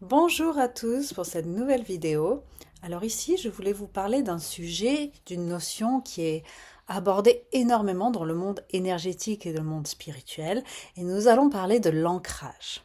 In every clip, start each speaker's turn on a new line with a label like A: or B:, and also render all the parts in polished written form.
A: Bonjour à tous pour cette nouvelle vidéo. Alors ici, je voulais vous parler d'un sujet, d'une notion qui est abordée énormément dans le monde énergétique et dans le monde spirituel, et nous allons parler de l'ancrage.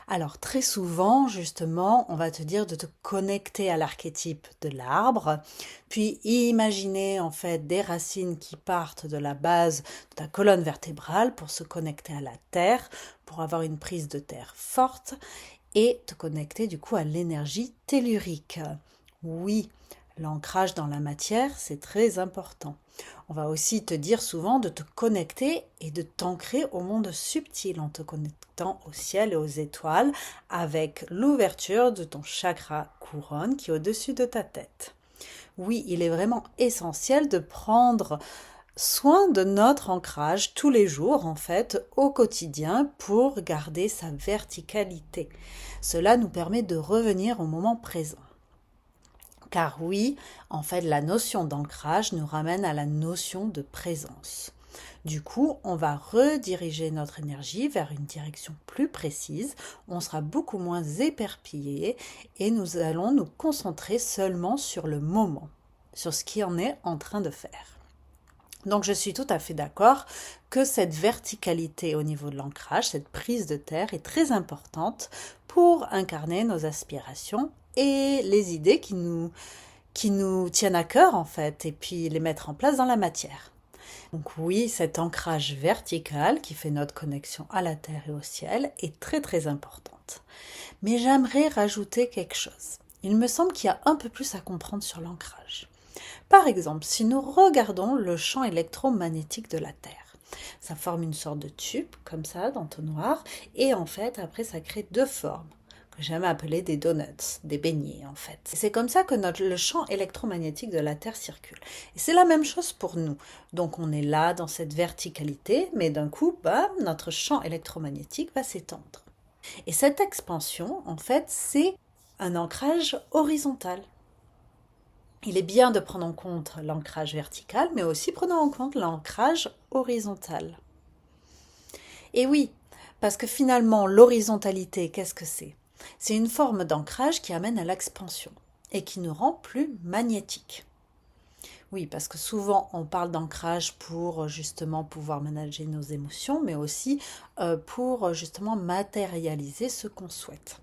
A: Alors très souvent, justement, on va te dire de te connecter à l'archétype de l'arbre, puis imaginer en fait des racines qui partent de la base de ta colonne vertébrale pour se connecter à la terre, pour avoir une prise de terre forte et te connecter du coup à l'énergie tellurique. Oui, l'ancrage dans la matière, c'est très important. On va aussi te dire souvent de te connecter et de t'ancrer au monde subtil en te connectant au ciel et aux étoiles avec l'ouverture de ton chakra couronne qui est au-dessus de ta tête. Oui, il est vraiment essentiel de prendre soin de notre ancrage tous les jours, en fait, au quotidien, pour garder sa verticalité. Cela nous permet de revenir au moment présent. Car oui, en fait, la notion d'ancrage nous ramène à la notion de présence. Du coup, on va rediriger notre énergie vers une direction plus précise, on sera beaucoup moins éparpillé et nous allons nous concentrer seulement sur le moment, sur ce qui en est en train de faire. Donc je suis tout à fait d'accord que cette verticalité au niveau de l'ancrage, cette prise de terre est très importante pour incarner nos aspirations et les idées qui nous tiennent à cœur en fait, et puis les mettre en place dans la matière. Donc oui, cet ancrage vertical qui fait notre connexion à la terre et au ciel est très très importante. Mais j'aimerais rajouter quelque chose. Il me semble qu'il y a un peu plus à comprendre sur l'ancrage. Par exemple, si nous regardons le champ électromagnétique de la Terre, ça forme une sorte de tube, comme ça, d'entonnoir, et en fait, après, ça crée deux formes, que j'aime appeler des donuts, des beignets, en fait. C'est comme ça que le champ électromagnétique de la Terre circule. Et c'est la même chose pour nous. Donc, on est là, dans cette verticalité, mais d'un coup, notre champ électromagnétique va s'étendre. Et cette expansion, en fait, c'est un ancrage horizontal. Il est bien de prendre en compte l'ancrage vertical, mais aussi prenons en compte l'ancrage horizontal. Et oui, parce que finalement, l'horizontalité, qu'est-ce que c'est? C'est une forme d'ancrage qui amène à l'expansion et qui nous rend plus magnétiques. Oui, parce que souvent on parle d'ancrage pour justement pouvoir manager nos émotions, mais aussi pour justement matérialiser ce qu'on souhaite.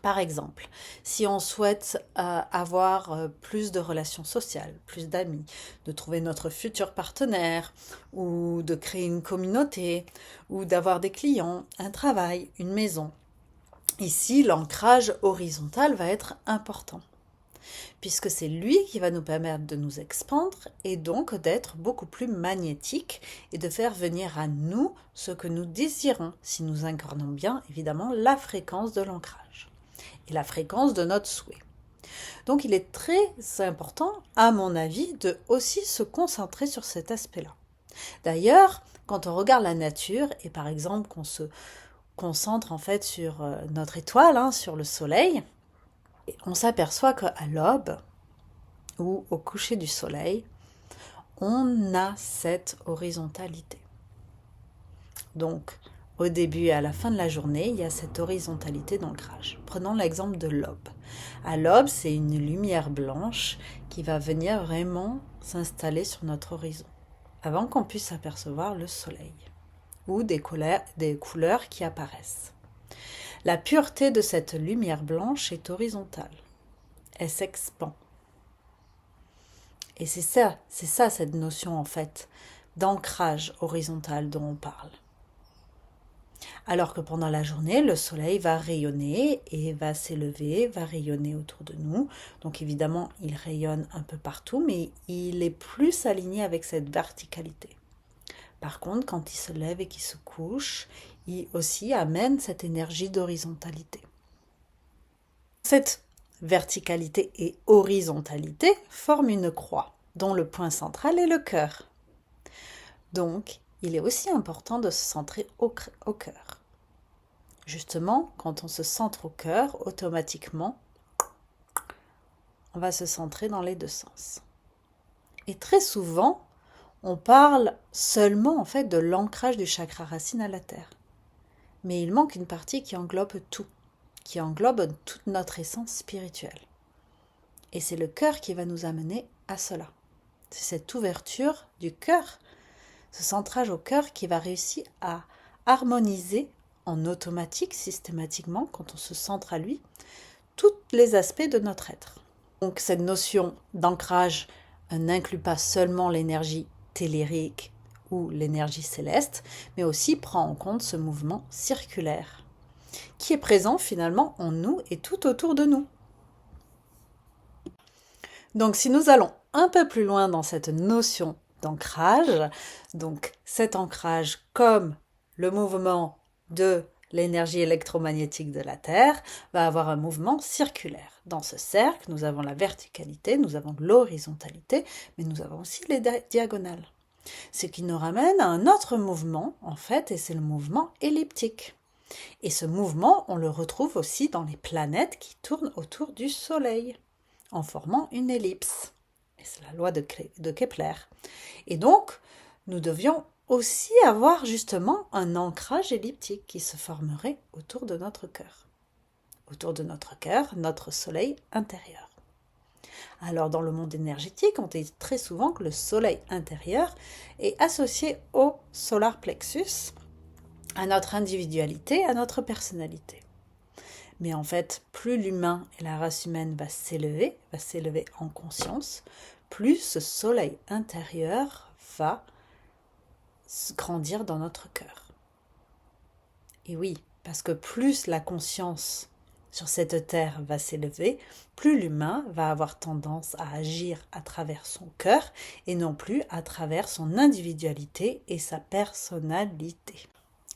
A: Par exemple, si on souhaite avoir plus de relations sociales, plus d'amis, de trouver notre futur partenaire, ou de créer une communauté, ou d'avoir des clients, un travail, une maison, ici l'ancrage horizontal va être important, puisque c'est lui qui va nous permettre de nous expandre et donc d'être beaucoup plus magnétique et de faire venir à nous ce que nous désirons, si nous incarnons bien évidemment la fréquence de l'ancrage et la fréquence de notre souhait. Donc il est très important, à mon avis, de aussi se concentrer sur cet aspect-là. D'ailleurs, quand on regarde la nature et par exemple qu'on se concentre en fait sur notre étoile, sur le soleil, on s'aperçoit qu'à l'aube ou au coucher du soleil, on a cette horizontalité. Donc, au début et à la fin de la journée, il y a cette horizontalité d'ancrage. Prenons l'exemple de l'aube. À l'aube, c'est une lumière blanche qui va venir vraiment s'installer sur notre horizon, avant qu'on puisse apercevoir le soleil ou des couleurs qui apparaissent. La pureté de cette lumière blanche est horizontale. Elle s'expand. Et c'est ça cette notion en fait d'ancrage horizontal dont on parle. Alors que pendant la journée, le soleil va rayonner et va s'élever, va rayonner autour de nous. Donc évidemment, il rayonne un peu partout, mais il est plus aligné avec cette verticalité. Par contre, quand il se lève et qu'il se couche, il aussi amène cette énergie d'horizontalité. Cette verticalité et horizontalité forment une croix, dont le point central est le cœur. Donc, il est aussi important de se centrer au cœur. Justement, quand on se centre au cœur, automatiquement, on va se centrer dans les deux sens. Et très souvent, on parle seulement en fait de l'ancrage du chakra racine à la terre. Mais il manque une partie qui englobe tout. qui englobe toute notre essence spirituelle. Et c'est le cœur qui va nous amener à cela. C'est cette ouverture du cœur, ce centrage au cœur qui va réussir à harmoniser en automatique, systématiquement, quand on se centre à lui, tous les aspects de notre être. Donc cette notion d'ancrage n'inclut pas seulement l'énergie tellurique ou l'énergie céleste, mais aussi prend en compte ce mouvement circulaire, qui est présent finalement en nous et tout autour de nous. Donc si nous allons un peu plus loin dans cette notion d'ancrage, donc cet ancrage comme le mouvement de l'énergie électromagnétique de la Terre va avoir un mouvement circulaire. Dans ce cercle, nous avons la verticalité, nous avons l'horizontalité, mais nous avons aussi les diagonales. Ce qui nous ramène à un autre mouvement, en fait, et c'est le mouvement elliptique. Et ce mouvement, on le retrouve aussi dans les planètes qui tournent autour du Soleil, en formant une ellipse. Et c'est la loi de Kepler. Et donc, nous devions aussi avoir justement un ancrage elliptique qui se formerait autour de notre cœur. Autour de notre cœur, notre soleil intérieur. Alors dans le monde énergétique, on dit très souvent que le soleil intérieur est associé au solar plexus, à notre individualité, à notre personnalité. Mais en fait, plus l'humain et la race humaine va s'élever en conscience, plus ce soleil intérieur va grandir dans notre cœur. Et oui, parce que plus la conscience sur cette terre va s'élever, plus l'humain va avoir tendance à agir à travers son cœur et non plus à travers son individualité et sa personnalité.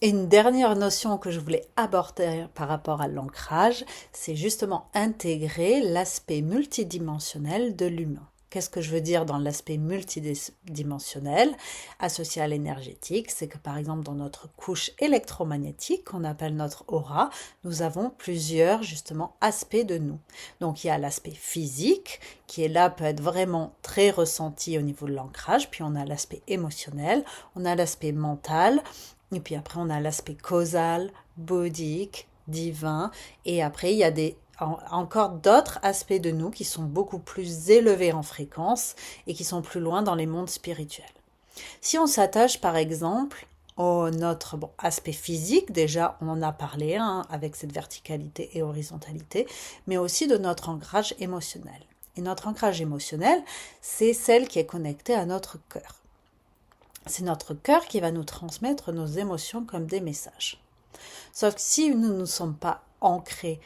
A: Et une dernière notion que je voulais aborder par rapport à l'ancrage, c'est justement intégrer l'aspect multidimensionnel de l'humain. Qu'est-ce que je veux dire dans l'aspect multidimensionnel associé à l'énergétique? C'est que par exemple dans notre couche électromagnétique, qu'on appelle notre aura, nous avons plusieurs justement aspects de nous. Donc il y a l'aspect physique qui est là, peut être vraiment très ressenti au niveau de l'ancrage, puis on a l'aspect émotionnel, on a l'aspect mental, et puis après on a l'aspect causal, bouddhique, divin, et après il y a encore d'autres aspects de nous qui sont beaucoup plus élevés en fréquence et qui sont plus loin dans les mondes spirituels. Si on s'attache par exemple à notre aspect physique, déjà on en a parlé avec cette verticalité et horizontalité, mais aussi de notre ancrage émotionnel. Et notre ancrage émotionnel, c'est celle qui est connectée à notre cœur. C'est notre cœur qui va nous transmettre nos émotions comme des messages. Sauf que si nous ne sommes pas ancrés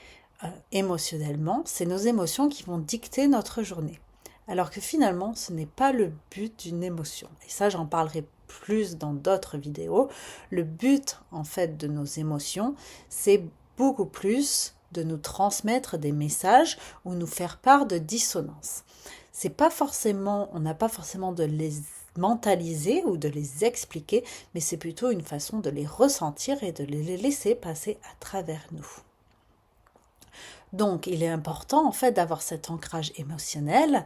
A: émotionnellement, c'est nos émotions qui vont dicter notre journée. Alors que finalement, ce n'est pas le but d'une émotion. Et ça, j'en parlerai plus dans d'autres vidéos. Le but, en fait, de nos émotions, c'est beaucoup plus de nous transmettre des messages ou nous faire part de dissonance. C'est pas forcément, on n'a pas forcément de les mentaliser ou de les expliquer, mais c'est plutôt une façon de les ressentir et de les laisser passer à travers nous. Donc, il est important en fait d'avoir cet ancrage émotionnel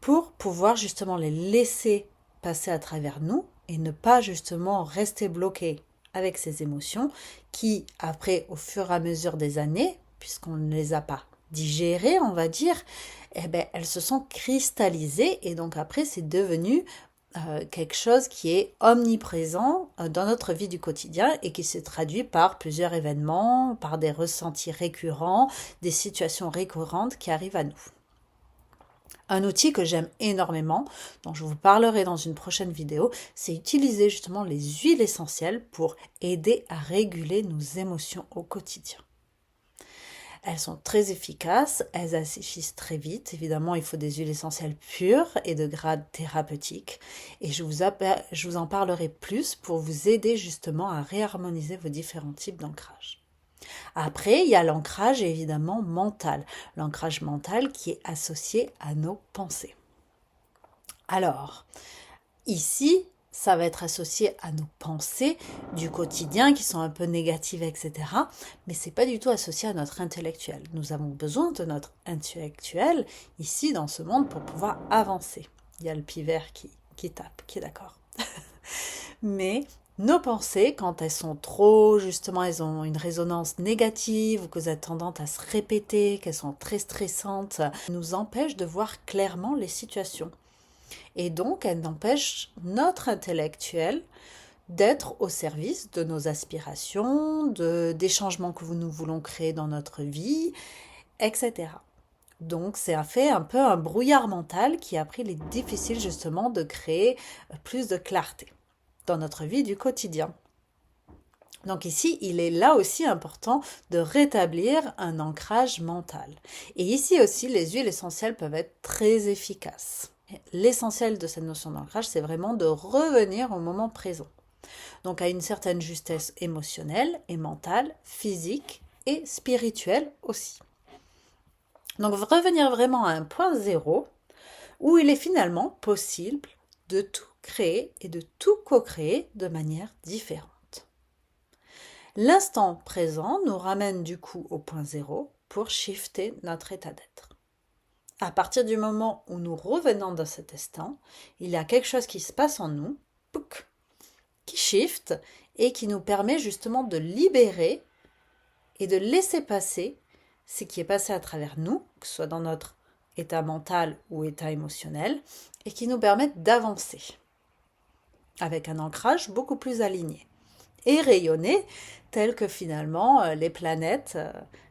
A: pour pouvoir justement les laisser passer à travers nous et ne pas justement rester bloqué avec ces émotions qui, après, au fur et à mesure des années, puisqu'on ne les a pas digérées, on va dire, elles se sont cristallisées et donc après, c'est devenu quelque chose qui est omniprésent dans notre vie du quotidien et qui se traduit par plusieurs événements, par des ressentis récurrents, des situations récurrentes qui arrivent à nous. Un outil que j'aime énormément, dont je vous parlerai dans une prochaine vidéo, c'est utiliser justement les huiles essentielles pour aider à réguler nos émotions au quotidien. Elles sont très efficaces, elles asséchissent très vite. Évidemment, il faut des huiles essentielles pures et de grade thérapeutique. Et je vous en parlerai plus pour vous aider justement à réharmoniser vos différents types d'ancrage. Après, il y a l'ancrage évidemment mental. L'ancrage mental qui est associé à nos pensées. Alors, ici, ça va être associé à nos pensées du quotidien qui sont un peu négatives, etc. Mais c'est pas du tout associé à notre intellectuel. Nous avons besoin de notre intellectuel ici dans ce monde pour pouvoir avancer. Il y a le pivert qui tape, qui est d'accord. Mais Nos pensées, quand elles sont trop, justement, elles ont une résonance négative ou qu'elles ont tendance à se répéter, qu'elles sont très stressantes, nous empêchent de voir clairement les situations. Et donc, elles empêchent notre intellectuel d'être au service de nos aspirations, des changements que nous voulons créer dans notre vie, etc. Donc, c'est un peu un brouillard mental qui a pris les difficile justement de créer plus de clarté dans notre vie du quotidien. Donc ici, il est là aussi important de rétablir un ancrage mental. Et ici aussi, les huiles essentielles peuvent être très efficaces. L'essentiel de cette notion d'ancrage, c'est vraiment de revenir au moment présent. Donc à une certaine justesse émotionnelle et mentale, physique et spirituelle aussi. Donc revenir vraiment à un point zéro où il est finalement possible de tout créer et de tout co-créer de manière différente. L'instant présent nous ramène du coup au point zéro pour shifter notre état d'être. À partir du moment où nous revenons dans cet instant, il y a quelque chose qui se passe en nous, qui shift et qui nous permet justement de libérer et de laisser passer ce qui est passé à travers nous, que ce soit dans notre état mental ou état émotionnel, et qui nous permettent d'avancer avec un ancrage beaucoup plus aligné et rayonner tel que finalement les planètes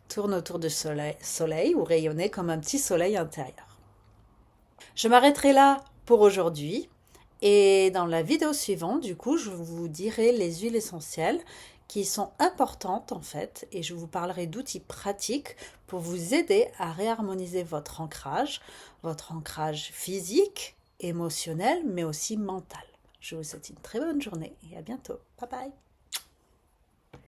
A: tournent autour du soleil ou rayonner comme un petit soleil intérieur. Je m'arrêterai là pour aujourd'hui et dans la vidéo suivante, du coup, je vous dirai les huiles essentielles qui sont importantes en fait et je vous parlerai d'outils pratiques pour vous aider à réharmoniser votre ancrage physique, émotionnel, mais aussi mental. Je vous souhaite une très bonne journée et à bientôt. Bye bye.